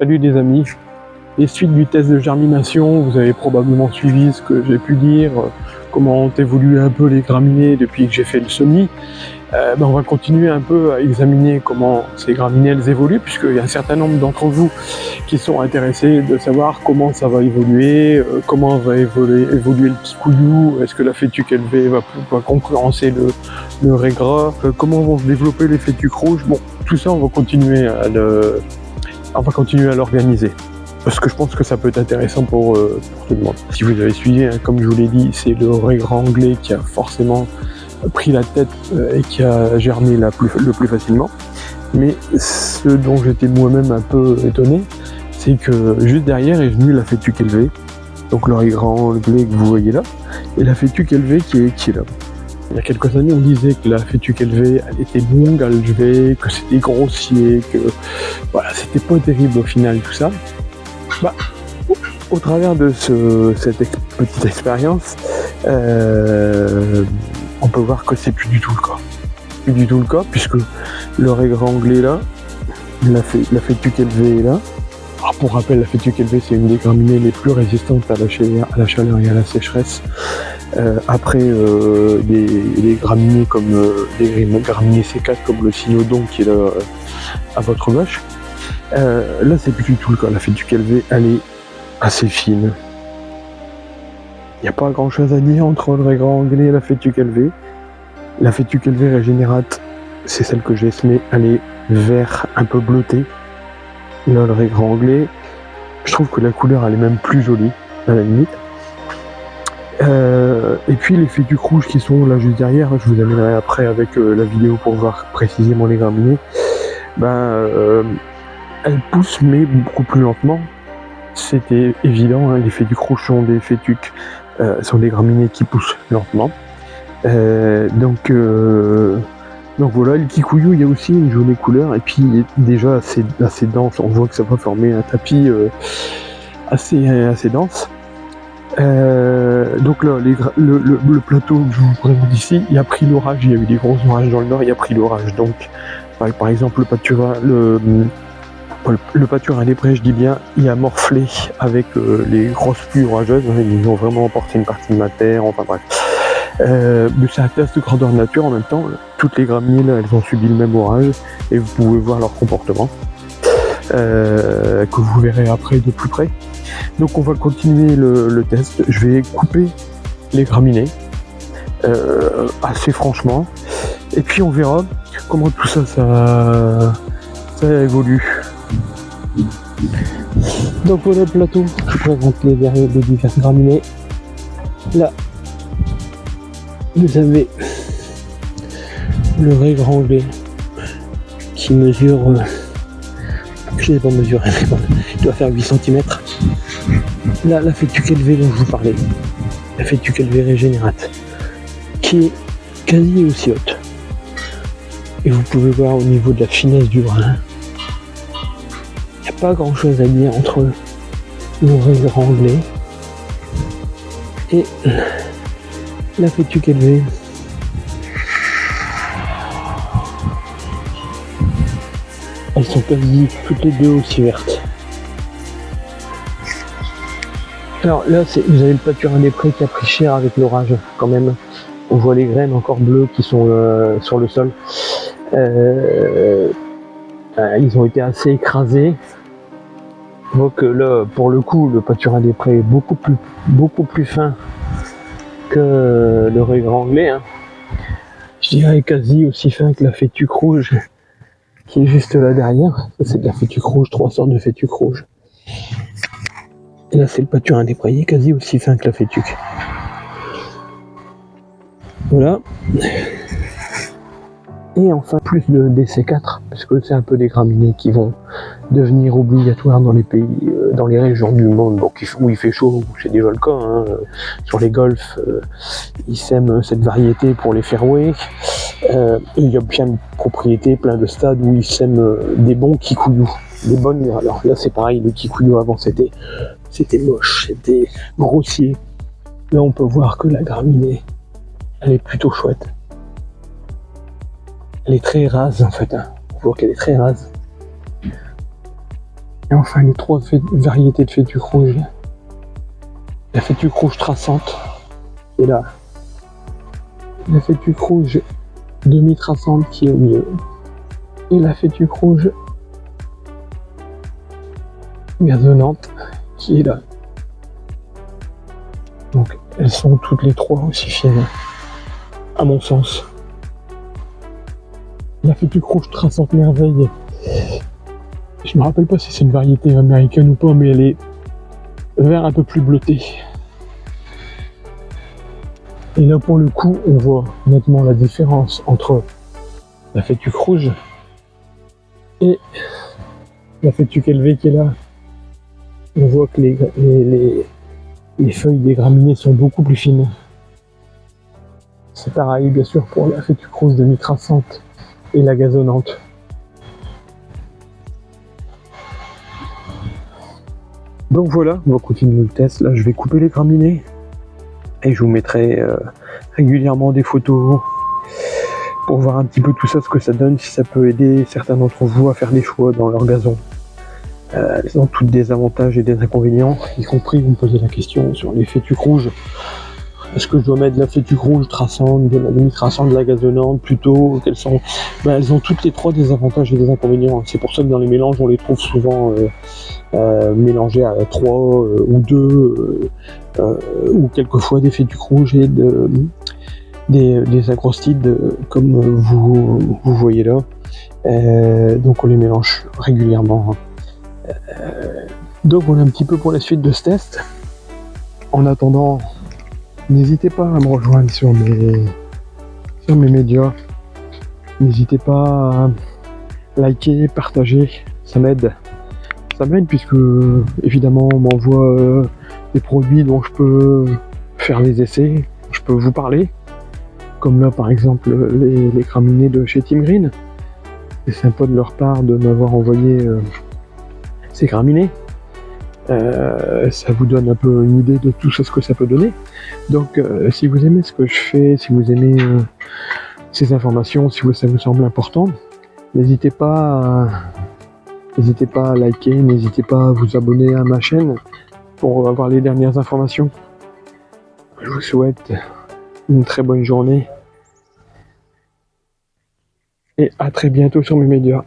Salut les amis, les suites du test de germination, vous avez probablement suivi ce que j'ai pu dire, comment ont évolué un peu les graminées depuis que j'ai fait le semis. On va continuer un peu à examiner comment ces graminées elles évoluent, puisqu'il y a un certain nombre d'entre vous qui sont intéressés de savoir comment ça va évoluer, comment va évoluer le kikuyu, est-ce que la fétuque élevée va concurrencer le raies gras, comment vont se développer les fétuques rouges. Bon, tout ça on va continuer à l'organiser, parce que je pense que ça peut être intéressant pour tout le monde. Si vous avez suivi, comme je vous l'ai dit, c'est le raies gras anglais qui a forcément pris la tête et qui a germé le plus facilement. Mais ce dont j'étais moi-même un peu étonné, c'est que juste derrière est venue la fétuque élevée, donc le raies gras anglais que vous voyez là, et la fétuque élevée qui est là. Il y a quelques années, on disait que la fétuque élevée, elle était longue à élever, que c'était grossier, que voilà, c'était pas terrible au final tout ça. Au travers de cette petite expérience, on peut voir que c'est plus du tout le cas. Plus du tout le cas, puisque le raies gras anglais là, la fétuque élevée est là. Alors pour rappel, la fétuque élevée, c'est une des graminées les plus résistantes à la chaleur et à la sécheresse. Après des graminées comme des graminées C4 comme le cynodon qui est là à votre gauche. Là c'est plus du tout le cas, la fétuque élevée elle est assez fine. Il n'y a pas grand chose à dire entre le raies gras anglais et la fétuque élevée. La fétuque élevée régénérate, c'est celle que j'ai semée, elle est vert un peu bleuté. Là le raies gras anglais, je trouve que la couleur elle est même plus jolie à la limite. Et puis les fétuques rouges qui sont là juste derrière, je vous amènerai après avec la vidéo pour voir précisément les graminées. Elles poussent mais beaucoup plus lentement. C'était évident, hein, les fétuques rouges sont des graminées qui poussent lentement. Donc voilà, le kikuyu, il y a aussi une jolie couleur et puis il est déjà assez dense. On voit que ça va former un tapis assez dense. Donc là, le plateau que je vous présente ici, il a pris l'orage, il y a eu des gros orages dans le nord, il a pris l'orage. Donc, par exemple, le pâturin des prés, je dis bien, il a morflé avec les grosses pluies orageuses. Ils ont vraiment emporté une partie de ma terre, enfin bref. Mais c'est un test de grandeur nature en même temps. Toutes les graminées, là, elles ont subi le même orage et vous pouvez voir leur comportement que vous verrez après de plus près. Donc on va continuer le test. Je vais couper les graminées assez franchement et puis on verra comment tout ça évolue. Donc voilà le plateau, je présente les diverses graminées. Là vous avez le raies gras anglais qui mesure, je ne l'ai pas mesuré, mais bon, il doit faire 8 cm. Là, la fétuque élevée dont je vous parlais, la fétuque élevée régénérate, qui est quasi aussi haute. Et vous pouvez voir au niveau de la finesse du brin, il n'y a pas grand chose à dire entre le raies gras anglais et la fétuque élevée. Elles sont quasi toutes les deux aussi vertes. Alors là, vous avez le pâturin des prés qui a pris cher avec l'orage quand même. On voit les graines encore bleues qui sont sur le sol. Ils ont été assez écrasés. On voit que là, pour le coup, le pâturin des prés est beaucoup plus fin que le raies gras anglais. Hein. Je dirais quasi aussi fin que la fétuque rouge qui est juste là derrière. Ça, c'est de la fétuque rouge, 3 sortes de fétuque rouge. Et là, c'est le pâturin des prés, quasi aussi fin que la fétuque. Voilà. Et enfin, plus des C4, parce que c'est un peu des graminées qui vont devenir obligatoires dans les pays, dans les régions du monde où il fait chaud, c'est déjà le cas. Hein. Sur les golfs, ils sèment cette variété pour les fairways. Il y a plein de propriétés, plein de stades où ils sèment des bons kikuyu. Des bonnes. Alors là, c'est pareil, le kikuyu avant, c'était moche, c'était grossier. Là, on peut voir que la graminée, elle est plutôt chouette. Elle est très rase en fait, hein. On voit qu'elle est très rase. Et enfin les 3 variétés de fétuque rouge. La fétuque rouge traçante, qui est là. La fétuque rouge demi-traçante qui est au milieu. Et la fétuque rouge gazonnante qui est là. Donc elles sont toutes les 3 aussi fines, à mon sens. La fétuque rouge traçante merveille, je me rappelle pas si c'est une variété américaine ou pas, mais elle est vert un peu plus bleuté. Et là pour le coup on voit nettement la différence entre la fétuque rouge et la fétuque élevée qui est là. On voit que les feuilles des graminées sont beaucoup plus fines. C'est pareil bien sûr pour la fétuque rouge demi-traçante et la gazonnante. Donc voilà, on va continuer le test. Là je vais couper les graminées et je vous mettrai régulièrement des photos pour voir un petit peu tout ça, ce que ça donne, si ça peut aider certains d'entre vous à faire des choix dans leur gazon. Elles ont toutes des avantages et des inconvénients, y compris vous me posez la question sur les fétuques rouges. Est-ce que je dois mettre de la fétuque rouge traçante, de la demi-traçante, de la gazonnante plutôt? Quelles sont... elles ont toutes les 3 des avantages et des inconvénients. C'est pour ça que dans les mélanges on les trouve souvent mélangés à 3 ou 2 ou quelquefois des fétuques rouges et des agrostides comme vous voyez là. Donc on les mélange régulièrement. Donc voilà un petit peu pour la suite de ce test. En attendant, n'hésitez pas à me rejoindre sur mes médias. N'hésitez pas à liker, partager, ça m'aide. Ça m'aide puisque évidemment on m'envoie des produits dont je peux faire les essais, je peux vous parler. Comme là par exemple les graminées de chez Team Green. C'est sympa de leur part de m'avoir envoyé ces graminées. Ça vous donne un peu une idée de tout ça, ce que ça peut donner. Donc si vous aimez ce que je fais, si vous aimez ces informations, si ça vous semble important, n'hésitez pas à liker, n'hésitez pas à vous abonner à ma chaîne pour avoir les dernières informations. Je vous souhaite une très bonne journée et à très bientôt sur mes médias.